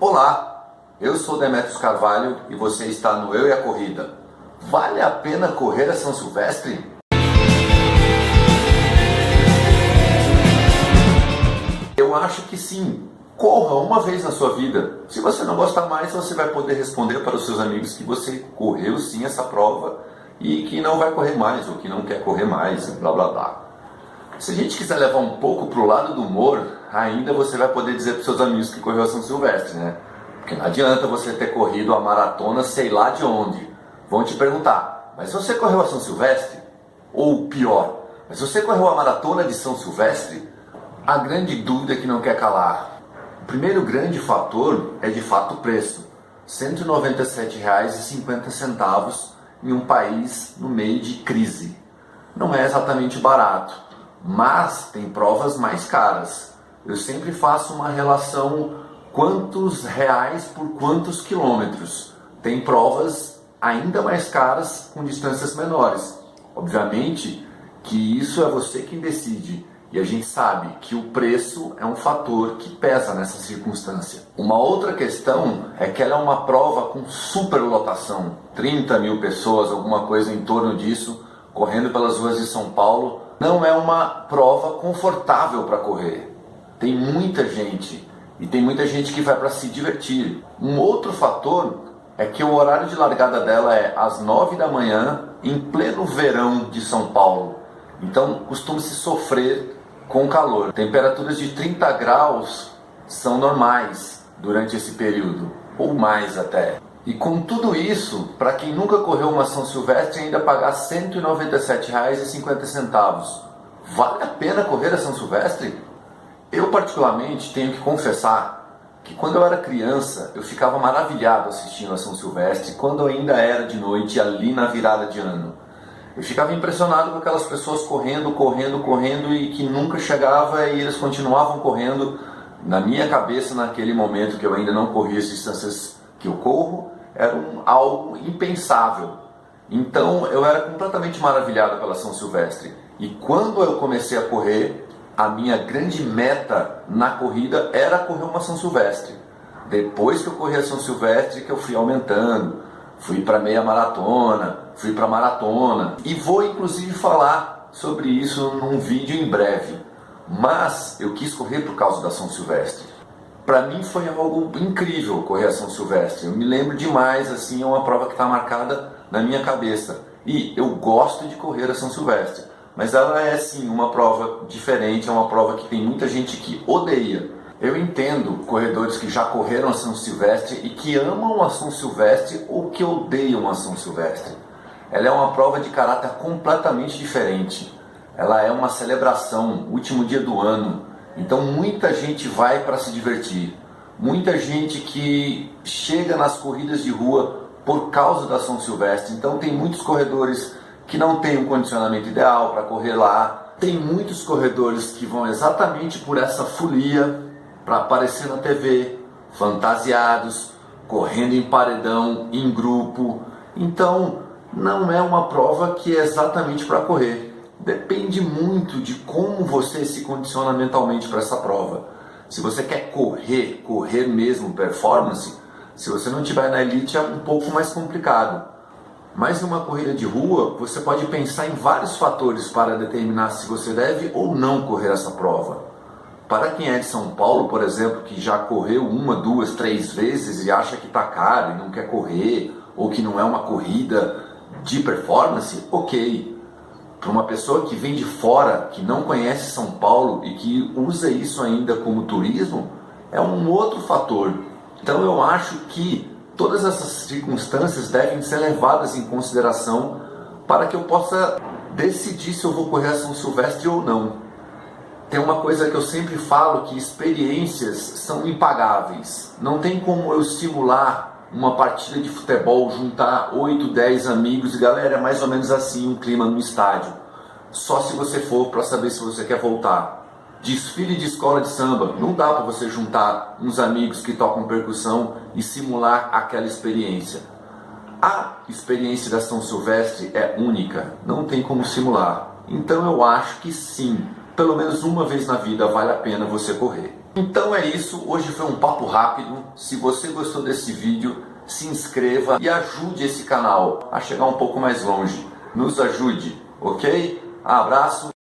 Olá, eu sou Demetrios Carvalho e você está no Eu e a Corrida. Vale a pena correr a São Silvestre? Eu acho que sim. Corra uma vez na sua vida. Se você não gostar mais, você vai poder responder para os seus amigos que você correu sim essa prova e que não vai correr mais ou que não quer correr mais, blá blá blá. Se a gente quiser levar um pouco para o lado do humor, ainda você vai poder dizer para os seus amigos que correu a São Silvestre, né? Porque não adianta você ter corrido a maratona sei lá de onde. Vão te perguntar, mas você correu a São Silvestre? Ou pior, mas você correu a maratona de São Silvestre? A grande dúvida que não quer calar. O primeiro grande fator é de fato o preço. R$ 197,50 em um país no meio de crise. Não é exatamente barato, mas tem provas mais caras. Eu sempre faço uma relação quantos reais por quantos quilômetros. Tem provas ainda mais caras com distâncias menores. Obviamente que isso é você quem decide. E a gente sabe que o preço é um fator que pesa nessa circunstância. Uma outra questão é que ela é uma prova com superlotação. 30 mil pessoas, alguma coisa em torno disso, correndo pelas ruas de São Paulo. Não é uma prova confortável para correr. Tem muita gente. E tem muita gente que vai para se divertir. Um outro fator é que o horário de largada dela é às 9 da manhã, em pleno verão de São Paulo. Então costuma-se sofrer com calor. Temperaturas de 30 graus são normais durante esse período, ou mais até. E com tudo isso, para quem nunca correu uma São Silvestre, ainda pagar R$ 197,50. Vale a pena correr a São Silvestre? Eu particularmente tenho que confessar que quando eu era criança, eu ficava maravilhado assistindo a São Silvestre, quando ainda era de noite, ali na virada de ano. Eu ficava impressionado com aquelas pessoas correndo e que nunca chegava e eles continuavam correndo. Na minha cabeça, naquele momento que eu ainda não corria as distâncias que eu corro, era algo impensável. Então eu era completamente maravilhado pela São Silvestre. E quando eu comecei a correr, a minha grande meta na corrida era correr uma São Silvestre. Depois que eu corri a São Silvestre, que eu fui aumentando. Fui para meia maratona, fui para maratona. E vou inclusive falar sobre isso num vídeo em breve. Mas eu quis correr por causa da São Silvestre. Para mim foi algo incrível correr a São Silvestre. Eu me lembro demais, assim, é uma prova que está marcada na minha cabeça. E eu gosto de correr a São Silvestre. Mas ela é, sim, uma prova diferente, é uma prova que tem muita gente que odeia. Eu entendo corredores que já correram a São Silvestre e que amam a São Silvestre ou que odeiam a São Silvestre. Ela é uma prova de caráter completamente diferente. Ela é uma celebração, último dia do ano. Então muita gente vai para se divertir. Muita gente que chega nas corridas de rua por causa da São Silvestre. Então tem muitos corredores que não têm um condicionamento ideal para correr lá. Tem muitos corredores que vão exatamente por essa folia, para aparecer na TV, fantasiados, correndo em paredão, em grupo. Então, não é uma prova que é exatamente para correr. Depende muito de como você se condiciona mentalmente para essa prova. Se você quer correr mesmo, performance, se você não estiver na elite é um pouco mais complicado. Mas numa corrida de rua, você pode pensar em vários fatores para determinar se você deve ou não correr essa prova. Para quem é de São Paulo, por exemplo, que já correu 1, 2, 3 vezes e acha que está caro e não quer correr, ou que não é uma corrida de performance, ok. Para uma pessoa que vem de fora, que não conhece São Paulo e que usa isso ainda como turismo, é um outro fator. Então eu acho que todas essas circunstâncias devem ser levadas em consideração para que eu possa decidir se eu vou correr a São Silvestre ou não. Tem uma coisa que eu sempre falo, que experiências são impagáveis. Não tem como eu simular uma partida de futebol, juntar 8, 10 amigos e galera, é mais ou menos assim o clima no estádio. Só se você for para saber se você quer voltar. Desfile de escola de samba, não dá para você juntar uns amigos que tocam percussão e simular aquela experiência. A experiência da São Silvestre é única, não tem como simular. Então eu acho que sim, pelo menos uma vez na vida vale a pena você correr. Então é isso, hoje foi um papo rápido. Se você gostou desse vídeo, se inscreva e ajude esse canal a chegar um pouco mais longe. Nos ajude, ok? Abraço.